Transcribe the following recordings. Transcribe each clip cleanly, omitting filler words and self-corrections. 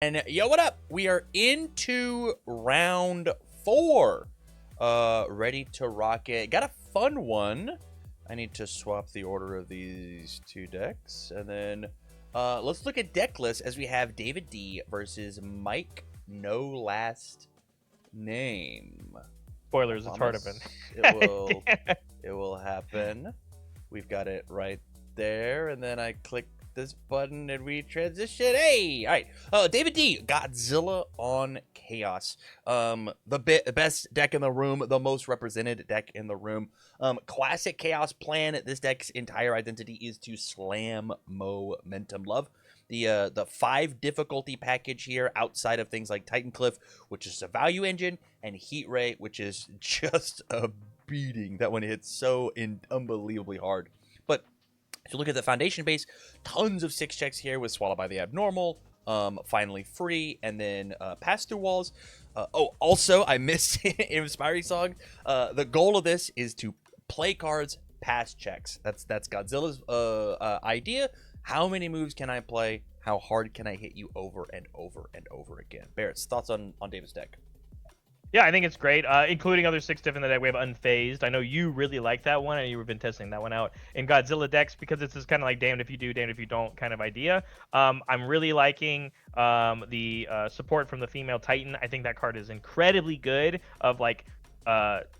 And yo, what up? We are into round 4. Ready to rock it. Got a fun one. I need to swap the order of these two decks. And then let's look at deck lists as we have David D versus Mike No Last Name. Spoilers, it's hard to win. It will happen. We've got it right there, and then I click this button and we transition. Hey, all right. David D, Godzilla on Chaos. The best deck in the room, the most represented deck in the room. Classic Chaos plan. This deck's entire identity is to slam momentum. Love the 5 difficulty package here, outside of things like Titan Cliff, which is a value engine, and Heat Ray, which is just a beating. That one hits so unbelievably hard. But if you look at the foundation base, tons of 6 checks here with Swallow by the Abnormal, Finally Free, and then Pass Through Walls. Also, I missed Inspiring Song. The goal of this is to play cards, pass checks. That's Godzilla's idea. How many moves can I play? How hard can I hit you over and over and over again? Barrett's thoughts on David's deck? Yeah, I think it's great, including other 6 diff in the deck. We have Unfazed. I know you really like that one, and you've been testing that one out in Godzilla decks because it's this kind of like damned if you do, damned if you don't kind of idea. I'm really liking the support from the female Titan. I think that card is incredibly good of like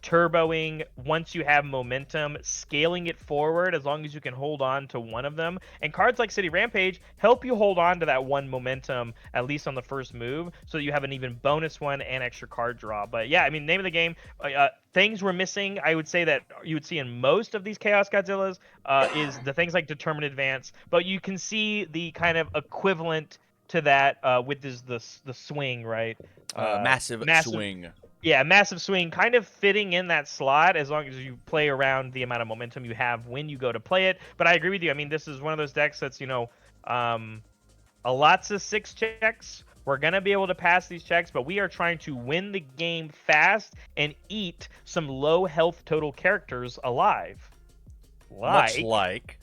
turboing once you have momentum, scaling it forward as long as you can hold on to one of them. And cards like City Rampage help you hold on to that one momentum, at least on the first move, so that you have an even bonus one and extra card draw. But yeah, I mean, name of the game, things we're missing, I would say that you would see in most of these Chaos Godzillas is the things like Determined Advance, but you can see the kind of equivalent to that with the swing, right? Massive swing. Yeah, massive swing, kind of fitting in that slot as long as you play around the amount of momentum you have when you go to play it. But I agree with you. I mean, this is one of those decks that's, a lots of 6 checks. We're going to be able to pass these checks, but we are trying to win the game fast and eat some low health total characters alive. Much like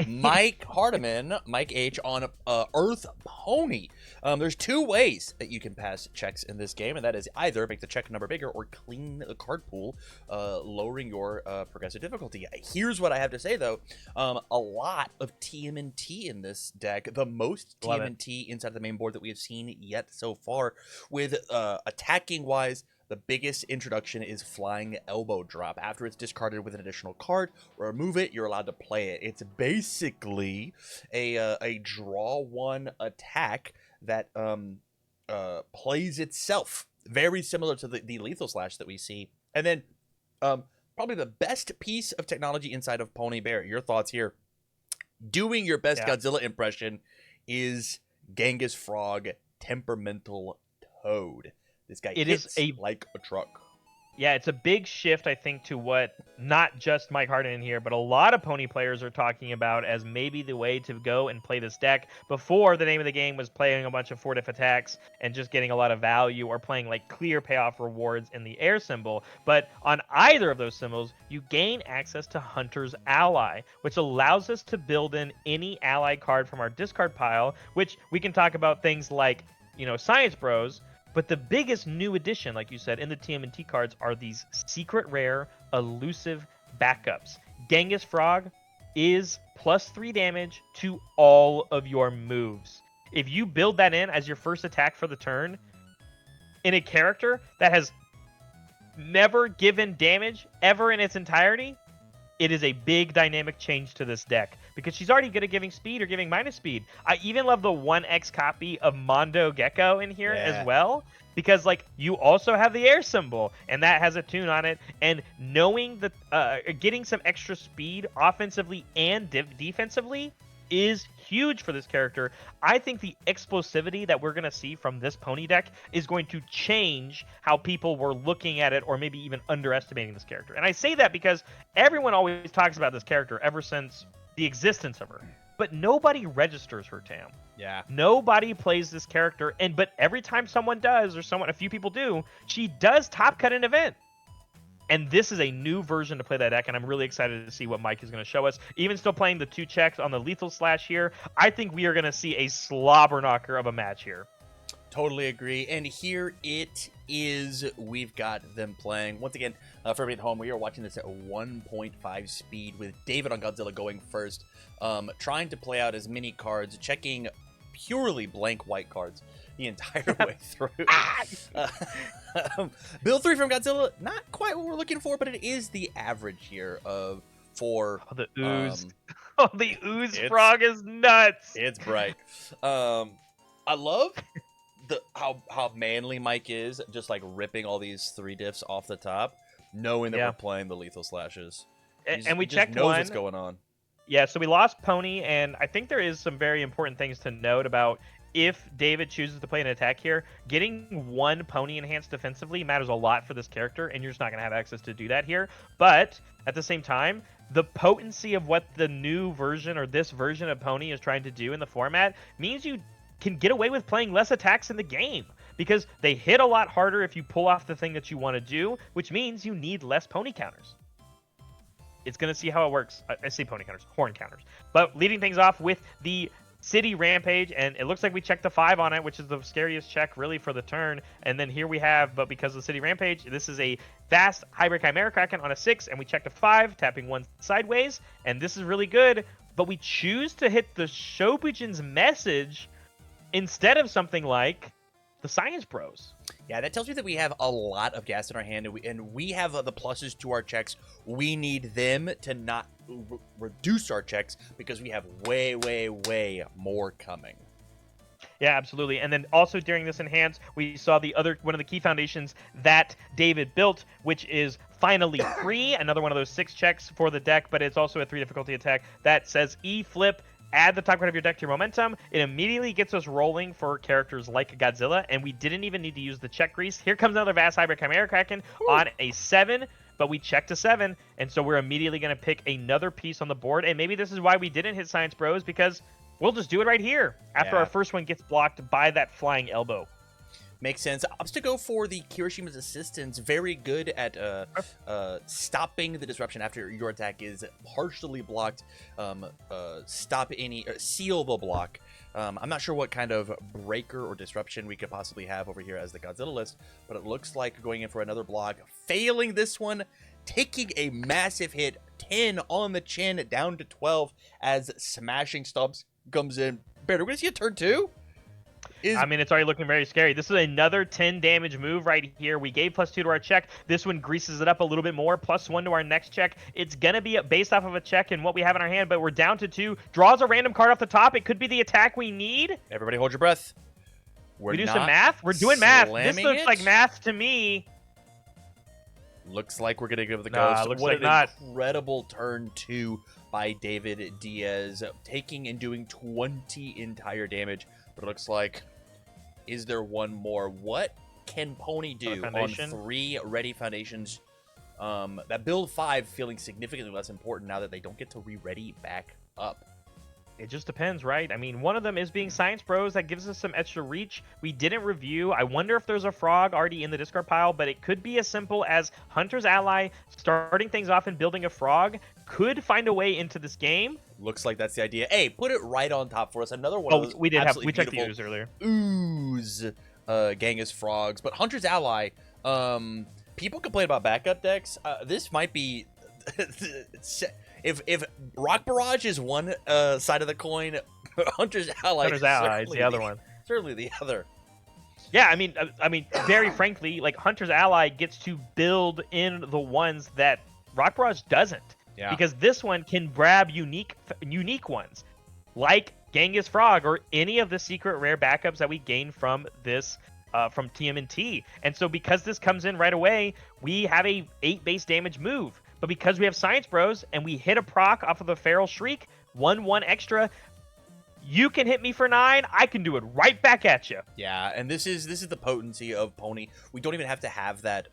Mike Hardiman, Mike H on Earth Pony. There's 2 ways that you can pass checks in this game, and that is either make the check number bigger or clean the card pool, lowering your progressive difficulty. Here's what I have to say, though. A lot of TMNT in this deck, the most TMNT inside the main board that we have seen yet so far, with attacking-wise, the biggest introduction is Flying Elbow Drop. After it's discarded with an additional card or remove it, you're allowed to play it. It's basically a draw 1 attack that plays itself, very similar to the Lethal Slash that we see. And then probably the best piece of technology inside of Pony Bear. Your thoughts here? Doing your best Godzilla impression is Genghis Frog Temperamental Toad. This guy hits like a truck. Yeah, it's a big shift, I think, to what not just Mike Harden in here, but a lot of Pony players are talking about as maybe the way to go and play this deck. Before, the name of the game was playing a bunch of 4 diff attacks and just getting a lot of value, or playing like clear payoff rewards in the air symbol. But on either of those symbols, you gain access to Hunter's Ally, which allows us to build in any ally card from our discard pile, which we can talk about things like, Science Bros. But the biggest new addition, like you said, in the TMNT cards are these secret rare, elusive backups. Genghis Frog is +3 damage to all of your moves. If you build that in as your first attack for the turn, in a character that has never given damage ever in its entirety, it is a big dynamic change to this deck, because she's already good at giving speed or giving minus speed. I even love the 1x copy of Mondo Gecko in here as well, because like you also have the air symbol, and that has a tune on it. And knowing that getting some extra speed offensively and defensively is huge for this character. I think the explosivity that we're going to see from this Pony deck is going to change how people were looking at it, or maybe even underestimating this character. And I say that because everyone always talks about this character ever since the existence of her, but nobody registers her, Tam. Yeah. Nobody plays this character, but every time someone does, or a few people do, she does top cut an event. And this is a new version to play that deck, and I'm really excited to see what Mike is going to show us. Even still playing the 2 checks on the Lethal Slash here, I think we are going to see a slobber knocker of a match here. Totally agree. And here it is. We've got them playing. Once again, for everybody at home, we are watching this at 1.5 speed with David on Godzilla going first, trying to play out as many cards, checking purely blank white cards the entire way through. Build 3 from Godzilla, not quite what we're looking for, but it is the average here of 4. Oh, the ooze. The ooze frog is nuts. It's bright. I love how manly Mike is, just like ripping all these 3 diffs off the top, knowing that we're playing the lethal slashes. And we just checked knows one. what's going on. Yeah, so we lost Pony, and I think there is some very important things to note about if David chooses to play an attack here. Getting 1 Pony enhanced defensively matters a lot for this character, and you're just not going to have access to do that here. But at the same time, the potency of what the new version or this version of Pony is trying to do in the format means you can get away with playing less attacks in the game, because they hit a lot harder if you pull off the thing that you want to do, which means you need less Pony counters. It's going to see how it works. I say pony counters, horn counters. But leading things off with the City Rampage, and it looks like we checked a 5 on it, which is the scariest check really for the turn. And then here we have, but because of the City Rampage, this is a fast Hybrid Chimera Kraken on a 6, and we checked a 5, tapping 1 sideways. And this is really good, but we choose to hit the Shobujin's Message instead of something like the Science Bros. Yeah, that tells me that we have a lot of gas in our hand, and we have the pluses to our checks. We need them to not reduce our checks because we have way, way, way more coming. Yeah, absolutely. And then also during this enhance, we saw one of the key foundations that David built, which is Finally Free, another one of those 6 checks for the deck, but it's also a 3 difficulty attack that says E-flip. Add the top card of your deck to your momentum. It immediately gets us rolling for characters like Godzilla, and we didn't even need to use the check grease. Here comes another Vast Hybrid Chimera Kraken on a 7, but we checked a 7, and so we're immediately going to pick another piece on the board, and maybe this is why we didn't hit Science Bros, because we'll just do it right here after our first one gets blocked by that flying elbow. Makes sense. Opts to go for the Kirishima's Assistance. Very good at stopping the disruption after your attack is partially blocked. Stop any seal the block. I'm not sure what kind of breaker or disruption we could possibly have over here as the Godzilla list, but it looks like going in for another block, failing this one, taking a massive hit, 10 on the chin, down to 12 as Smashing Stomps comes in. Bear, we're gonna see a turn 2. I mean, it's already looking very scary. This is another 10 damage move right here. We gave +2 to our check. This one greases it up a little bit more. +1 to our next check. It's going to be based off of a check and what we have in our hand, but we're down to 2. Draws a random card off the top. It could be the attack we need. Everybody hold your breath. We do some math? We're doing math. This looks like math to me. Looks like we're going to give the ghost. Looks what like not. Incredible turn 2 by David Diaz, taking and doing 20 entire damage. But it looks like, is there one more? What can Pony do on 3 ready foundations? That build 5 feeling significantly less important now that they don't get to re-ready back up. It just depends, right? I mean, one of them is being Science Bros. That gives us some extra reach. We didn't review. I wonder if there's a frog already in the discard pile, but it could be as simple as Hunter's Ally starting things off and building a frog could find a way into this game. Looks like that's the idea. Hey, put it right on top for us. Another one of those we checked the ooze earlier. Ooze Genghis frogs. But Hunter's Ally, people complain about backup decks. This might be... If Rock Barrage is one side of the coin, Hunter's Ally is the other one. Certainly the other. Yeah, I mean, very frankly, like Hunter's Ally gets to build in the ones that Rock Barrage doesn't. Yeah. Because this one can grab unique ones, like Genghis Frog or any of the secret rare backups that we gain from this from TMNT. And so because this comes in right away, we have a 8 base damage move. But because we have Science Bros and we hit a proc off of the Feral Shriek, 1/1 extra, you can hit me for 9. I can do it right back at you. Yeah, and this is the potency of Pony. We don't even have to have that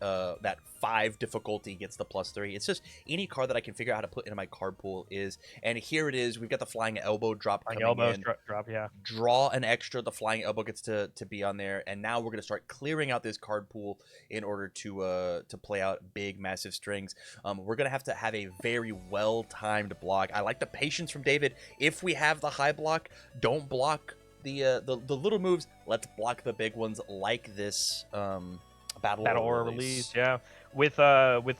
5 difficulty gets the +3. It's just any card that I can figure out how to put into my card pool is. And here it is. We've got the Flying Elbow drop coming in. Drop, yeah. Draw an extra. The Flying Elbow gets to be on there. And now we're going to start clearing out this card pool in order to play out big, massive strings. We're going to have a very well-timed block. I like the patience from David. If we have the high block, don't block the little moves. Let's block the big ones like this battle Aura release. Yeah. With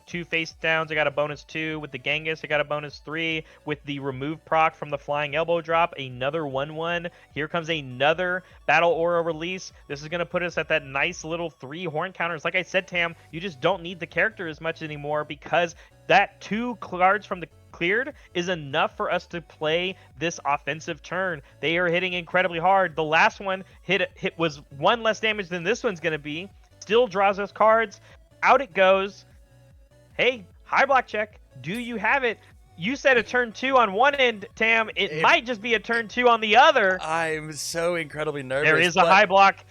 2 face downs, I got a bonus 2. With the Genghis, I got a bonus 3. With the remove proc from the flying elbow drop, another 1/1. Here comes another battle aura release. This is gonna put us at that nice little 3 horn counters. Like I said, Tam, you just don't need the character as much anymore because that 2 cards from the cleared is enough for us to play this offensive turn. They are hitting incredibly hard. The last one hit was 1 less damage than this one's gonna be. Still draws us cards. Out it goes. Hey, high block check. Do you have it? You said a turn 2 on one end, Tam. It might just be a turn 2 on the other. I'm so incredibly nervous. There is a high block.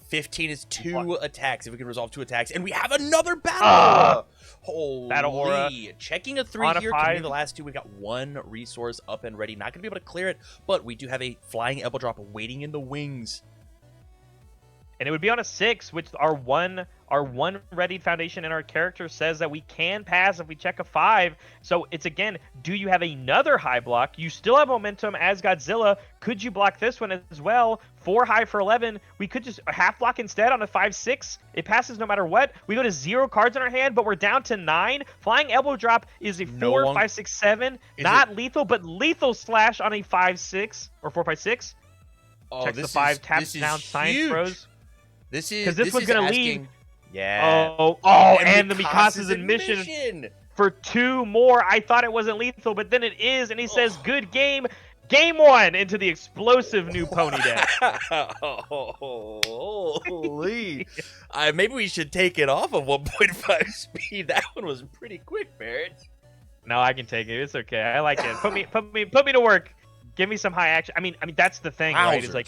15 is 2 attacks. If we can resolve 2 attacks, and we have another battle aura. Holy. Battle aura. Checking a 3 here. Can we the last 2? We've got 1 resource up and ready. Not going to be able to clear it, but we do have a flying elbow drop waiting in the wings. And it would be on a 6, which our one readied foundation in our character says that we can pass if we check a 5. So it's, again, do you have another high block? You still have momentum as Godzilla. Could you block this one as well? 4 high for 11. We could just half block instead on a 5/6. It passes no matter what. We go to 0 cards in our hand, but we're down to 9. Flying elbow drop is a 4, 5, 6, 7. Not lethal, but lethal slash on a 5/6 or 4, 5, 6. Oh, checks the 5, taps down Science Bros. This is because this one's gonna leave. Yeah. And the Mikasa's admission for 2 more. I thought it wasn't lethal, but then it is, and he says, "Good game, game 1" into the explosive new pony deck. Holy! Maybe we should take it off of 1.5 speed. That one was pretty quick, Barrett. No, I can take it. It's okay. I like it. Put me to work. Give me some high action. I mean, that's the thing, right? It's like.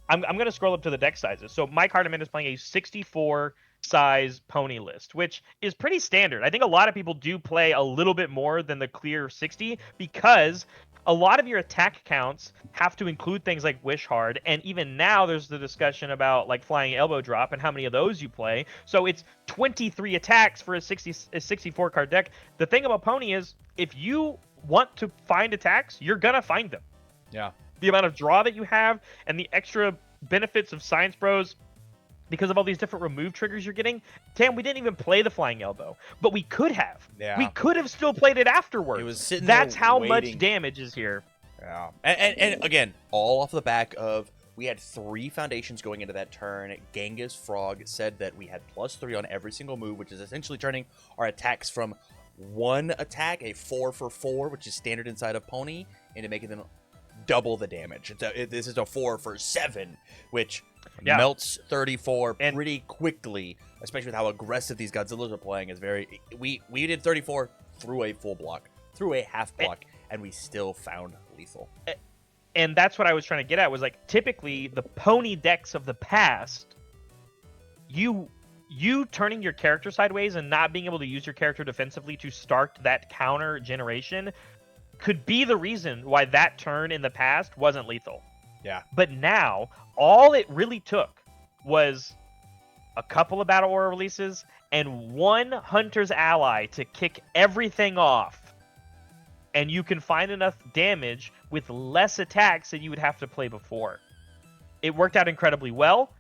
I'm going to scroll up to the deck sizes. So Mike Hardiman is playing a 64 size pony list, which is pretty standard. I think a lot of people do play a little bit more than the clear 60 because a lot of your attack counts have to include things like Wish Hard. And even now there's the discussion about like flying elbow drop and how many of those you play. So it's 23 attacks for a 64 card deck. The thing about pony is if you want to find attacks, you're going to find them. Yeah. The amount of draw that you have and the extra benefits of Science Bros because of all these different remove triggers you're getting. Tam, we didn't even play the flying elbow, but we could have. Yeah. We could have still played it afterwards. It was sitting That's there how waiting. much damage is here. Yeah. And again, all off the back of we had 3 foundations going into that turn. Genghis Frog said that we had +3 on every single move, which is essentially turning our attacks from 1 attack, a 4 for 4, which is standard inside of pony, into making them double the damage. This is a 4 for 7, which melts 34 pretty quickly, especially with how aggressive these Godzillas are playing. Is very we did 34 through a full block, through a half block, and we still found lethal. And that's what I was trying to get at, was like typically the pony decks of the past, you turning your character sideways and not being able to use your character defensively to start that counter generation could be the reason why that turn in the past wasn't lethal. Yeah. But now, all it really took was a couple of Battle Aura releases and 1 Hunter's Ally to kick everything off. And you can find enough damage with less attacks than you would have to play before. It worked out incredibly well.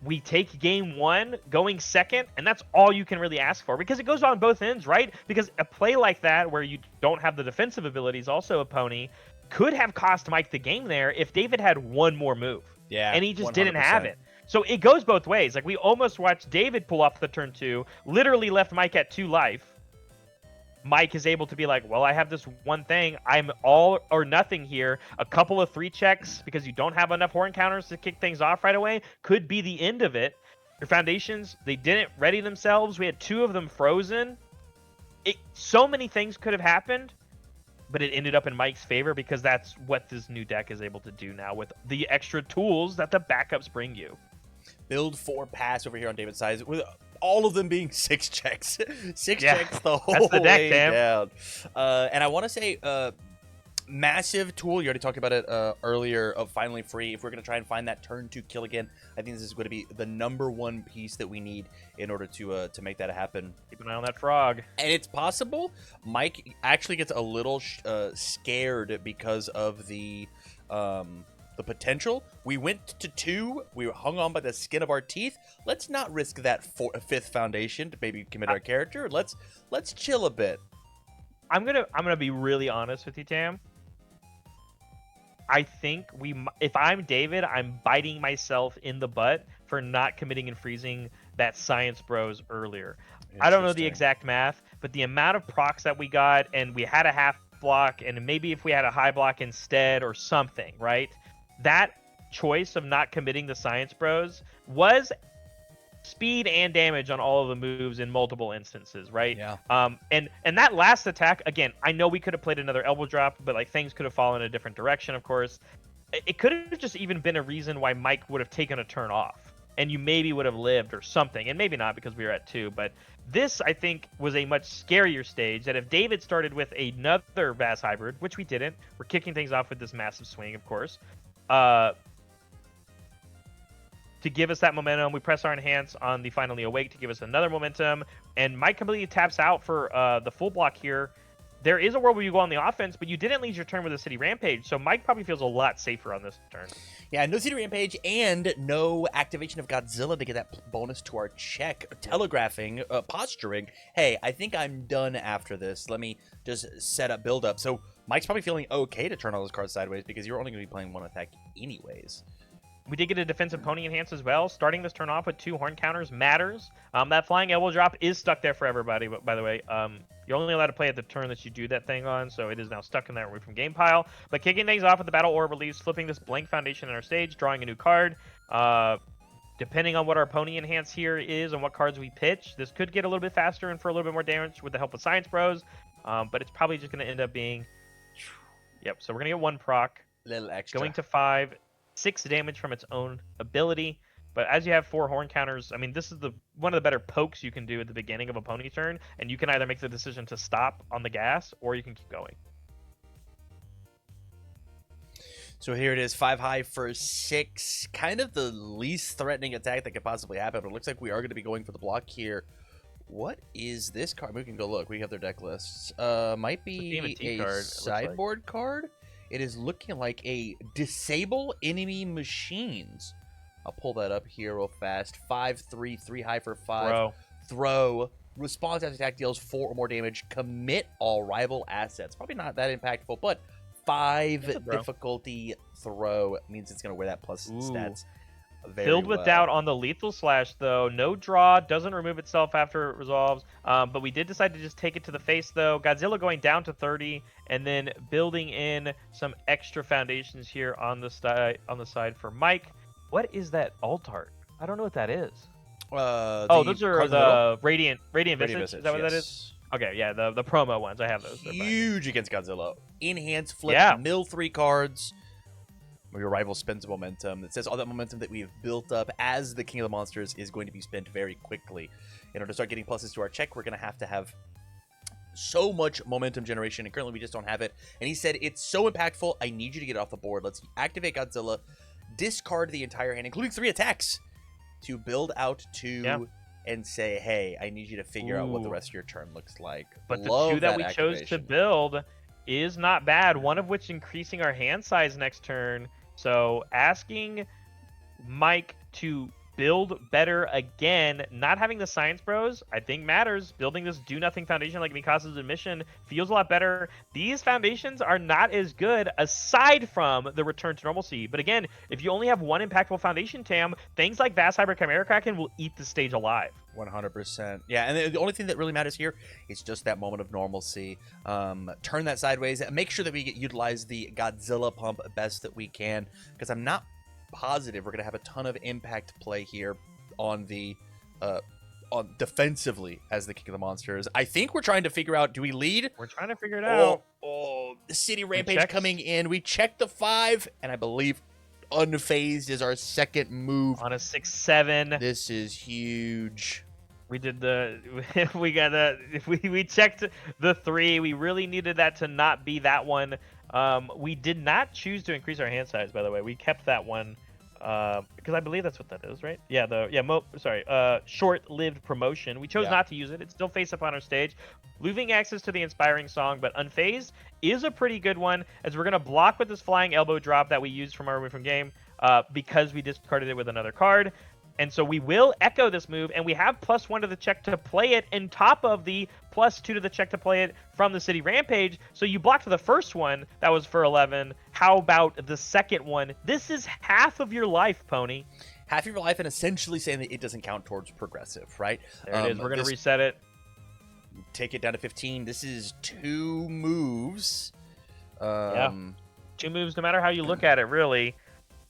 We take game 1 going second, and that's all you can really ask for because it goes on both ends, right? Because a play like that where you don't have the defensive abilities, also a pony, could have cost Mike the game there if David had 1 more move. Yeah, and he just 100%. didn't have it. So it goes both ways. Like we almost watched David pull off the turn 2, literally left Mike at 2 life. Mike is able to be like, well, I have this one thing. I'm all or nothing here. A couple of 3 checks because you don't have enough horn counters to kick things off right away could be the end of it. Your foundations, they didn't ready themselves. We had 2 of them frozen. So many things could have happened, but it ended up in Mike's favor because that's what this new deck is able to do now with the extra tools that the backups bring you. Build 4 pass over here on David's side with all of them being 6 checks. 6 checks the whole That's the deck, way damn. down. And I want to say massive tool. You already talked about it earlier of finally free. If we're going to try and find that turn 2 kill again, I think this is going to be the #1 piece that we need in order to make that happen. Keep an eye on that frog. And it's possible Mike actually gets a little scared because of the the potential. We went to 2. We were hung on by the skin of our teeth. Let's not risk that 5th foundation to maybe commit our character. Let's chill a bit. I'm gonna be really honest with you, Tam. I think if I'm David, I'm biting myself in the butt for not committing and freezing that Science Bros earlier. I don't know the exact math, but the amount of procs that we got, and we had a half block, and maybe if we had a high block instead or something, right? That choice of not committing the Science Bros was speed and damage on all of the moves in multiple instances, right? Yeah. And that last attack, again, I know we could have played another elbow drop, but like things could have fallen a different direction, of course. It could have just even been a reason why Mike would have taken a turn off, and you maybe would have lived or something, and maybe not because we were at 2. But this, I think, was a much scarier stage. That if David started with another Vass hybrid, which we didn't, we're kicking things off with this massive swing, of course. To give us that momentum, we press our enhance on the Finally Awake to give us another momentum, and Mike completely taps out for the full block here. There is a world where you go on the offense, but you didn't lead your turn with a City Rampage, so Mike probably feels a lot safer on this turn. Yeah, no City Rampage and no activation of Godzilla to get that bonus to our check, telegraphing, posturing, hey, I think I'm done after this. Let me just set up, build up. So Mike's probably feeling okay to turn all those cards sideways because you're only going to be playing 1 attack anyways. We did get a defensive pony enhance as well. Starting this turn off with 2 horn counters matters. That flying elbow drop is stuck there for everybody, by the way. You're only allowed to play at the turn that you do that thing on, so it is now stuck in that away from game pile. But kicking things off with the Battle Orb release, flipping this blank foundation in our stage, drawing a new card. Depending on what our pony enhance here is and what cards we pitch, this could get a little bit faster and for a little bit more damage with the help of Science Bros. But it's probably just going to end up being... Yep, so we're going to get 1 proc. Little extra. Going to 5. 6 damage from its own ability, but as you have 4 horn counters, I mean, this is one of the better pokes you can do at the beginning of a pony turn, and you can either make the decision to stop on the gas or you can keep going. So here it is, 5 high for 6, kind of the least threatening attack that could possibly happen, but it looks like we are going to be going for the block here. What is this card? We can go look. We have their deck lists. Might be a sideboard card. It is looking like a disable enemy machines. I'll pull that up here real fast. 5/3, 3 high for 5. Throw. Response after attack deals 4 or more damage. Commit all rival assets. Probably not that impactful, but 5 difficulty throw means it's going to wear that plus stats. Filled with doubt on the lethal slash, though. No draw, doesn't remove itself after it resolves. But we did decide to just take it to the face, though. Godzilla going down to 30, and then building in some extra foundations here on the side for Mike. What is that alt art? I don't know what that is. Those are the Radiant Visage. Is that what that is? Okay, yeah, the promo ones. I have those. Huge against Godzilla. Enhance, flip, mill 3 cards. Your rival spends momentum. It says all that momentum that we have built up as the King of the Monsters is going to be spent very quickly. In order to start getting pluses to our check, we're going to have so much momentum generation, and currently we just don't have it. And he said, it's so impactful, I need you to get it off the board. Let's activate Godzilla, discard the entire hand, including 3 attacks, to build out 2 and say, hey, I need you to figure out what the rest of your turn looks like. But the 2 that we chose to build is not bad, one of which increasing our hand size next turn. So asking Mike to build better again, not having the Science Bros, I think matters. Building this do-nothing foundation like Mikasa's admission feels a lot better. These foundations are not as good aside from the return to normalcy. But again, if you only have 1 impactful foundation, Tam, things like Vass Hybrid Chimera Kraken will eat the stage alive. 100%. Yeah, and the only thing that really matters here is just that moment of normalcy. Turn that sideways. Make sure that we utilize the Godzilla pump best that we can, because I'm not positive we're going to have a ton of impact play here on the on defensively as the King of the Monsters. I think we're trying to figure out, do we lead? We're trying to figure it out. The City Rampage coming in. We checked the 5, and I believe unfazed is our second move on a 6/7. This is huge. We did we checked the 3. We really needed that to not be that one. We did not choose to increase our hand size, by the way. We kept that one Because I believe that's what that is, right? Yeah, short-lived promotion. We chose not to use it. It's still face up on our stage, losing access to the inspiring song, but Unfazed is a pretty good one, as we're gonna block with this flying elbow drop that we used from our win from game, because we discarded it with another card. And so we will echo this move, and we have +1 to the check to play it, on top of the +2 to the check to play it from the City Rampage. So you blocked the first one, that was for 11. How about the second one? This is half of your life, Pony. Half of your life, and essentially saying that it doesn't count towards progressive, right? There it is. We're going to reset it. Take it down to 15. This is 2 moves. 2 moves, no matter how you look at it, really.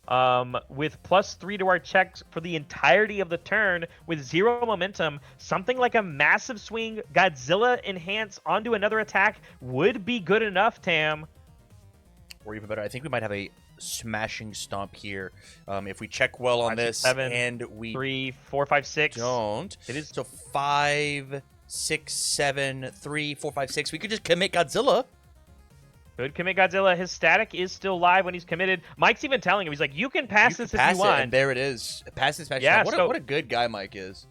With +3 to our checks for the entirety of the turn, with 0 momentum, something like a massive swing Godzilla enhance onto another attack would be good enough, Tam. Or even better, I think we might have a smashing stomp here. If we check well on 5, this 6, 7, and we 3, 4, 5, 6 don't. It is so 5, 6, 7, 3, 4, 5, 6. We could just commit Godzilla. Could commit Godzilla. His static is still live when he's committed. Mike's even telling him, he's like, you can pass this if you want. And there it is. Pass this match. Yeah, what a good guy Mike is.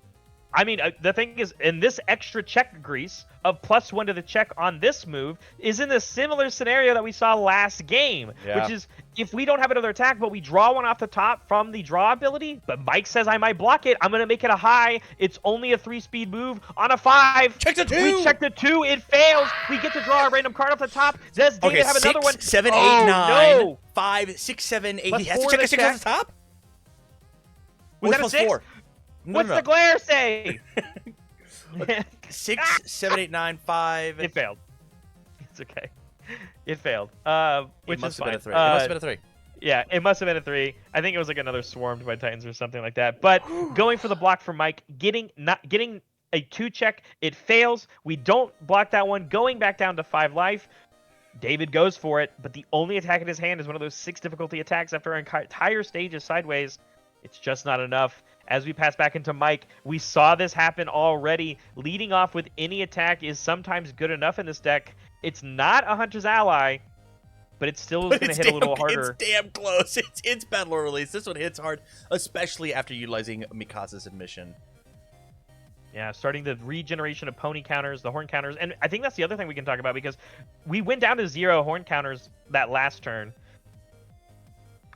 I mean, the thing is, in this extra check grease of +1 to the check on this move is in a similar scenario that we saw last game, which is if we don't have another attack, but we draw one off the top from the draw ability, but Mike says I might block it, I'm going to make it a high. It's only a 3-speed move on a 5. Check the 2. We check the 2. It fails. We get to draw a random card off the top. Does David have another one? 7, 8, 9, no. 5, 6, 7, 8. He has to +4 check a 6 on check. the top? Was that a 6? 4? What's the glare say? 6, 7, 8, 9, 5. It failed. It's okay. It failed. Which must is have fine. been a 3. It must have been a 3. Yeah, it must have been a 3. I think it was like another swarmed by Titans or something like that. But going for the block for Mike, getting a 2 check, it fails. We don't block that one. Going back down to 5 life. David goes for it, but the only attack in his hand is one of those 6 difficulty attacks after our entire stage is sideways. It's just not enough. As we pass back into Mike, we saw this happen already. Leading off with any attack is sometimes good enough in this deck. It's not a Hunter's Ally, but it still is going to hit a little harder. It's damn close. It's Battle or Release. This one hits hard, especially after utilizing Mikasa's admission. Yeah, starting the regeneration of pony counters, the horn counters. And I think that's the other thing we can talk about, because we went down to 0 horn counters that last turn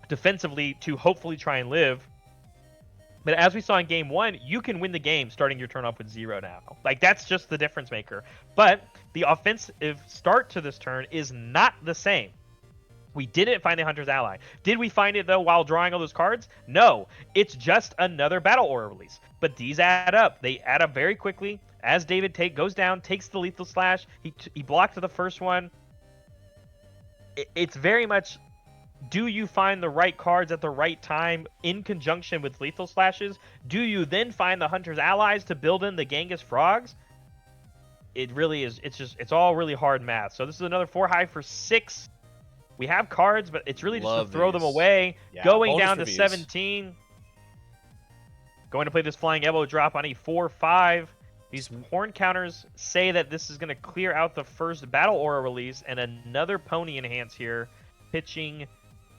defensively to hopefully try and live. But as we saw in game 1, you can win the game starting your turn off with 0 now. Like, that's just the difference maker. But the offensive start to this turn is not the same. We didn't find the Hunter's Ally. Did we find it, though, while drawing all those cards? No. It's just another Battle Aura release. But these add up. They add up very quickly. As David goes down, takes the Lethal Slash. He blocked the first one. It's very much... Do you find the right cards at the right time in conjunction with Lethal Slashes? Do you then find the Hunter's Allies to build in the Genghis Frogs? It really is. It's all really hard math. So this is another 4 high for 6. We have cards, but it's really just to throw them away. Yeah, going down to 17. Going to play this flying elbow drop on a 4-5. These horn counters say that this is going to clear out the first Battle Aura release, and another pony enhance here, pitching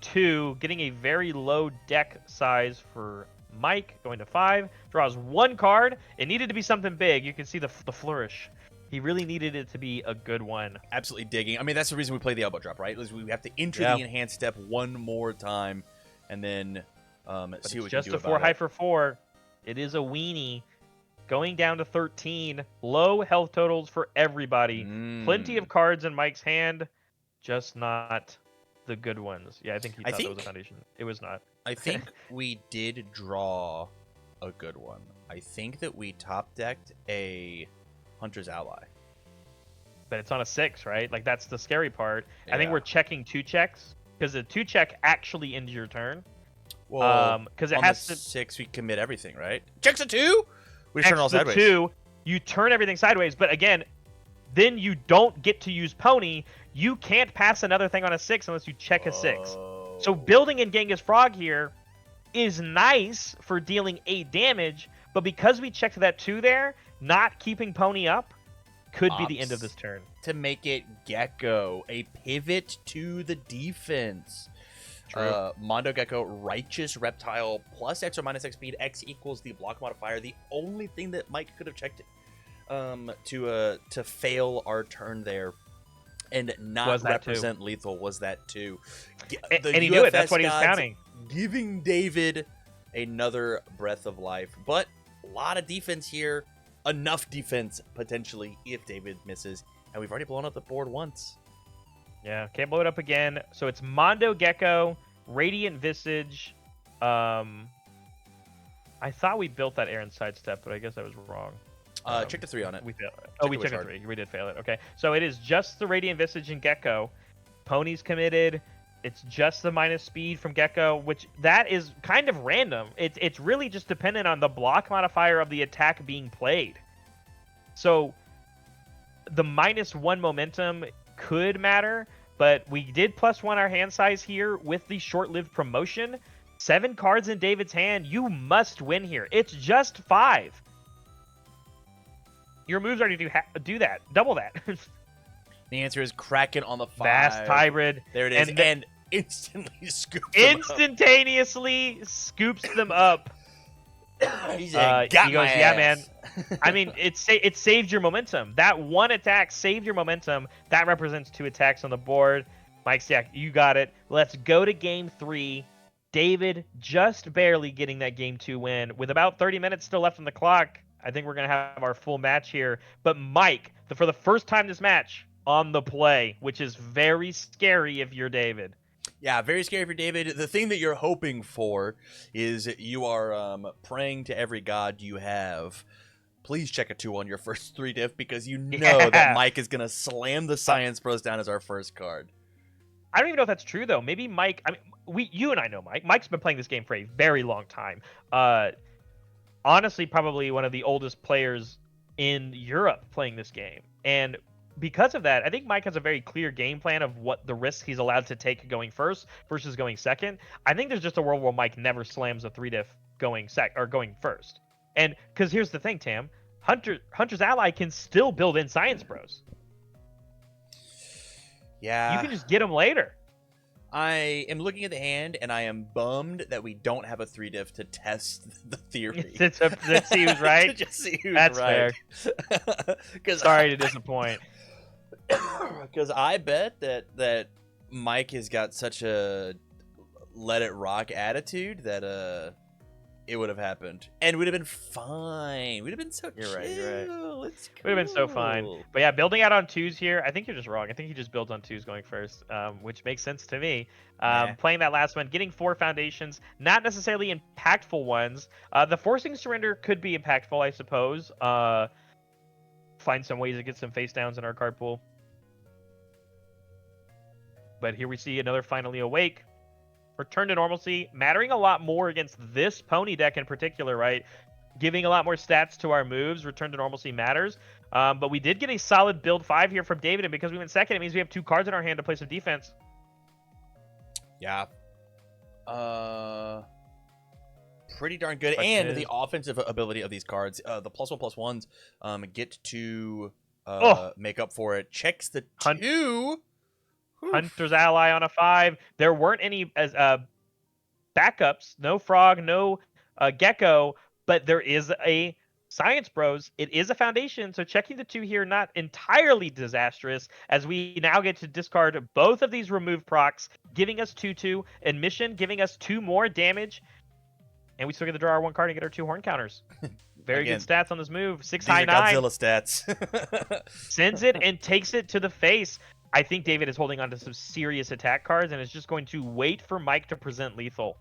2, getting a very low deck size for Mike, going to 5, draws 1 card. It needed to be something big. You can see the flourish. He really needed it to be a good one. Absolutely digging. I mean, that's the reason we play the elbow drop, right? We have to enter the enhanced step one more time, and then see what we can do about it. Just a 4 high for 4. It is a weenie. Going down to 13. Low health totals for everybody. Plenty of cards in Mike's hand, just not the good ones. Yeah, I think he thought that was a foundation. It was not. I think we did draw a good one. I think that we top decked a Hunter's Ally. But it's on a 6, right? Like, that's the scary part. Yeah. I think we're checking 2 checks, because the 2 check actually ends your turn. Well, because it has to 6, we commit everything, right? Checks a 2. We turn all sideways. 2, you turn everything sideways. But again, then you don't get to use pony. You can't pass another thing on a 6 unless you check a 6. So building in Genghis Frog here is nice for dealing 8 damage, but because we checked that 2 there, not keeping pony up could be the end of this turn. To make it Gecko, a pivot to the defense. True. Mondo Gecko, Righteous Reptile, plus X or minus X speed. X equals the block modifier. The only thing that Mike could have checked to fail our turn there and not represent lethal was that 2. And he knew it. That's what he was counting. Giving David another breath of life. But a lot of defense here. Enough defense, potentially, if David misses. And we've already blown up the board once. Yeah, can't blow it up again. So it's Mondo Gecko, Radiant Visage. I thought we built that Aaron sidestep, but I guess I was wrong. Check the 3 on it. We failed it. Oh, we checked the 3. We did fail it. Okay. So it is just the Radiant Visage and Gecko. Pony's committed. It's just the minus speed from Gecko, which that is kind of random. It's really just dependent on the block modifier of the attack being played. So the -1 momentum could matter, but we did +1 our hand size here with the short-lived promotion. 7 cards in David's hand. You must win here. It's just 5. Your moves already do that. Double that. The answer is Kraken on the 5. Fast hybrid. There it is. And instantly scoops instantaneously them up. Scoops them up. He goes, yeah, man. I mean, it saved your momentum. That one attack saved your momentum. That represents 2 attacks on the board. Mike Stack, you got it. Let's go to game 3. David just barely getting that game 2 win. With about 30 minutes still left on the clock, I think we're going to have our full match here. But Mike, for the first time this match, on the play, which is very scary if you're David. Yeah, very scary for David. The thing that you're hoping for is you are praying to every god you have. Please check a 2 on your first 3 diff because you know that Mike is going to slam the Science Bros down as our first card. I don't even know if that's true, though. Maybe Mike... I mean, you and I know Mike. Mike's been playing this game for a very long time. Honestly, probably one of the oldest players in Europe playing this game. And because of that, I think Mike has a very clear game plan of what the risks he's allowed to take going first versus going second. I think there's just a world where Mike never slams a 3 diff going first. And because here's the thing, Tam, Hunter's Ally can still build in Science Bros. Yeah. You can just get them later. I am looking at the hand, and I am bummed that we don't have a 3 diff to test the theory. Let's see who's right. To just see who's That's right. Fair. Sorry to disappoint. Because I bet that Mike has got such a let it rock attitude that it would have happened, and would have been fine. We'd have been so chill. You're right. It's cool. Would have been so fine. But yeah, building out on 2s here, I think you're just wrong. I think he just builds on 2s going first, which makes sense to me. Playing that last one, getting 4 foundations, not necessarily impactful ones. The forcing surrender could be impactful, I suppose. Find some ways to get some face downs in our card pool. But here we see another Finally Awake. Return to normalcy, mattering a lot more against this pony deck in particular, right? Giving a lot more stats to our moves. Return to normalcy matters. But we did get a solid build 5 here from David, and because we went second, it means we have 2 cards in our hand to play some defense. Yeah. Pretty darn good. And the offensive ability of these cards, the +1/+1s, get to make up for it. Checks the 2. Hunter's Ally on a 5. There weren't any backups. No Frog, no Gecko, but there is a Science Bros. It is a foundation, so checking the 2 here, not entirely disastrous, as we now get to discard both of these remove procs, giving us 2/2, admission, giving us 2 more damage, and we still get to draw our 1 card and get our 2 horn counters. Very good stats on this move. 6 high 9. Godzilla stats. Sends it and takes it to the face. I think David is holding on to some serious attack cards and is just going to wait for Mike to present lethal.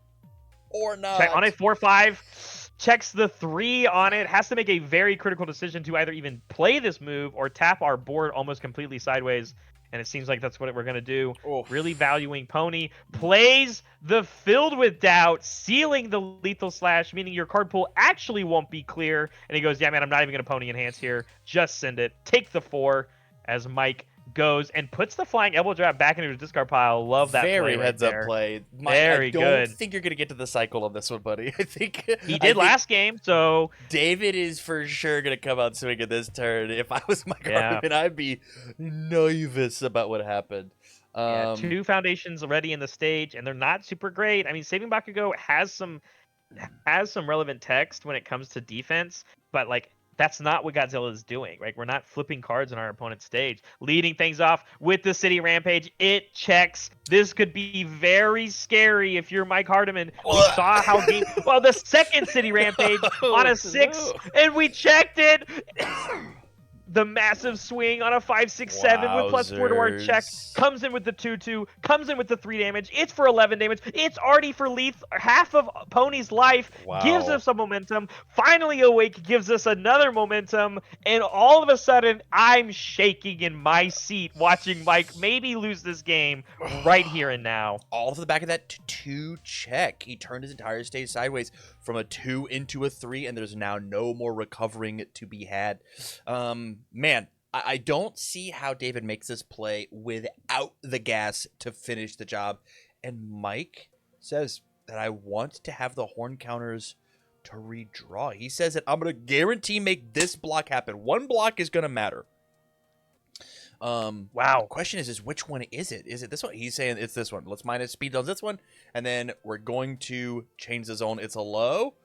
Or not. Check on a 4/5, checks the 3 on it, has to make a very critical decision to either even play this move or tap our board almost completely sideways. And it seems like that's what we're going to do. Oof. Really valuing Pony. Plays the Filled with Doubt, sealing the lethal slash, meaning your card pool actually won't be clear. And he goes, yeah, man, I'm not even going to Pony Enhance here. Just send it. Take the 4 as Mike goes and puts the flying elbow drop back into his discard pile. Love that very play heads right up play. Very good. I don't think you're gonna get to the cycle of this one, buddy. I think he did last game, so David is for sure gonna come out swinging this turn. If I was Mike Hartman, I'd be nervous about what happened. Yeah, Um, 2 foundations already in the stage, and they're not super great. I mean, Saving Bakugo has some relevant text when it comes to defense, but like that's not what Godzilla is doing. Right? We're not flipping cards on our opponent's stage. Leading things off with the City Rampage, it checks. This could be very scary if you're Mike Hardiman. We saw how game well the second City Rampage on a 6, no. and we checked it. The massive swing on a 5/6/7 with +4 to our check Wowzers. comes in with the 2/2, comes in with the 3 damage. It's for 11 damage. It's already for half of Pony's life. Gives Wow. us some momentum. Finally Awake gives us another momentum, and all of a sudden I'm shaking in my seat watching Mike maybe lose this game right here and now. All to the back of that 2 check. He turned his entire stage sideways from a 2 into a 3, and there's now no more recovering to be had. Man, I don't see how David makes this play without the gas to finish the job. And Mike says that I want to have the horn counters to redraw. He says that I'm going to guarantee make this block happen. One block is going to matter. Wow. Question is which one is it? Is it this one? He's saying it's this one. Let's minus speed on this one, and then we're going to change the zone. It's a low.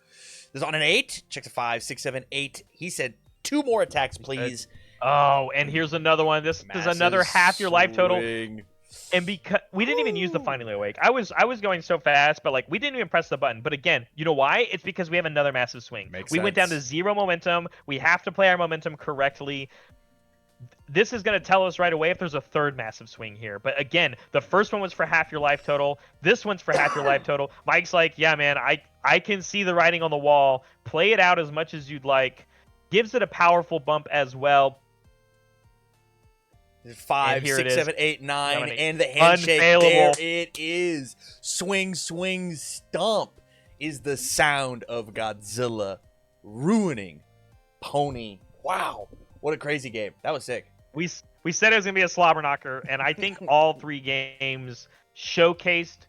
This is on an 8. Check the 5, 6, 7, 8. He said 2 more attacks, please. Oh, and here's another one. This is another half your life total. And because we didn't even use the Finally Awake. I was going so fast, but like we didn't even press the button. But again, you know why? It's because we have another massive swing. We went down to 0 momentum. We have to play our momentum correctly. This is going to tell us right away if there's a third massive swing here. But again, the first one was for half your life total. This one's for half your life total. Mike's like, yeah, man, I can see the writing on the wall. Play it out as much as you'd like. Gives it a powerful bump as well. 5, 6, 7, 8, 9, and the handshake. There it is. Swing, swing, stomp is the sound of Godzilla ruining Pony. Wow. What a crazy game. That was sick. We said it was going to be a slobber knocker, and I think all 3 games showcased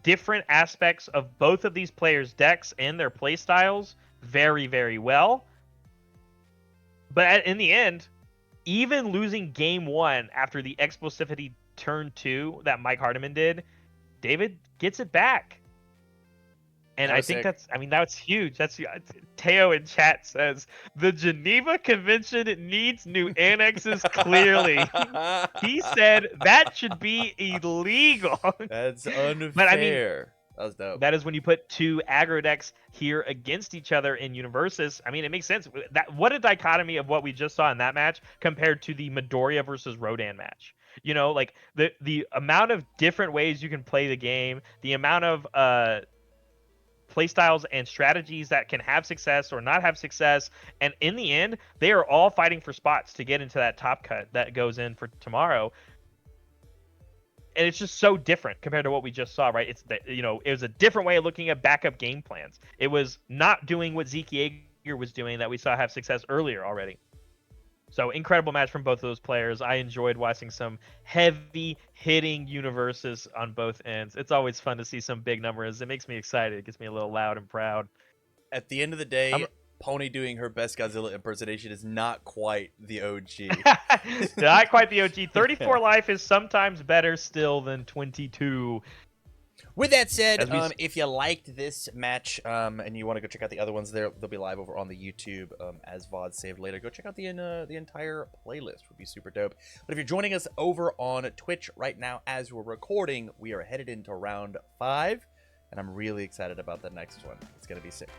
different aspects of both of these players' decks and their play styles very, very well. But in the end, even losing game 1 after the explosivity turn 2 that Mike Hardiman did, David gets it back. And I think sick. that's huge. That's Teo in chat says the Geneva Convention needs new annexes clearly. He said that should be illegal. That's unfair. But I mean, that was dope. That is when you put 2 aggro decks here against each other in UniVersus. I mean, it makes sense. What a dichotomy of what we just saw in that match compared to the Midoriya versus Rodan match. You know, like the amount of different ways you can play the game, the amount of playstyles and strategies that can have success or not have success, and in the end they are all fighting for spots to get into that top cut that goes in for tomorrow. And it's just so different compared to what we just saw, right? It was a different way of looking at backup game plans. It was not doing what Zeke Yeager was doing that we saw have success earlier already. So incredible match from both of those players. I enjoyed watching some heavy hitting UniVersus on both ends. It's always fun to see some big numbers. It makes me excited. It gets me a little loud and proud. At the end of the day, Pony doing her best Godzilla impersonation is not quite the OG. Not quite the OG. 34 life is sometimes better still than 22. With that said, if you liked this match and you want to go check out the other ones, they'll be live over on the YouTube as VOD saved later. Go check out the entire playlist. Would be super dope. But if you're joining us over on Twitch right now as we're recording, we are headed into round 5, and I'm really excited about the next one. It's going to be sick.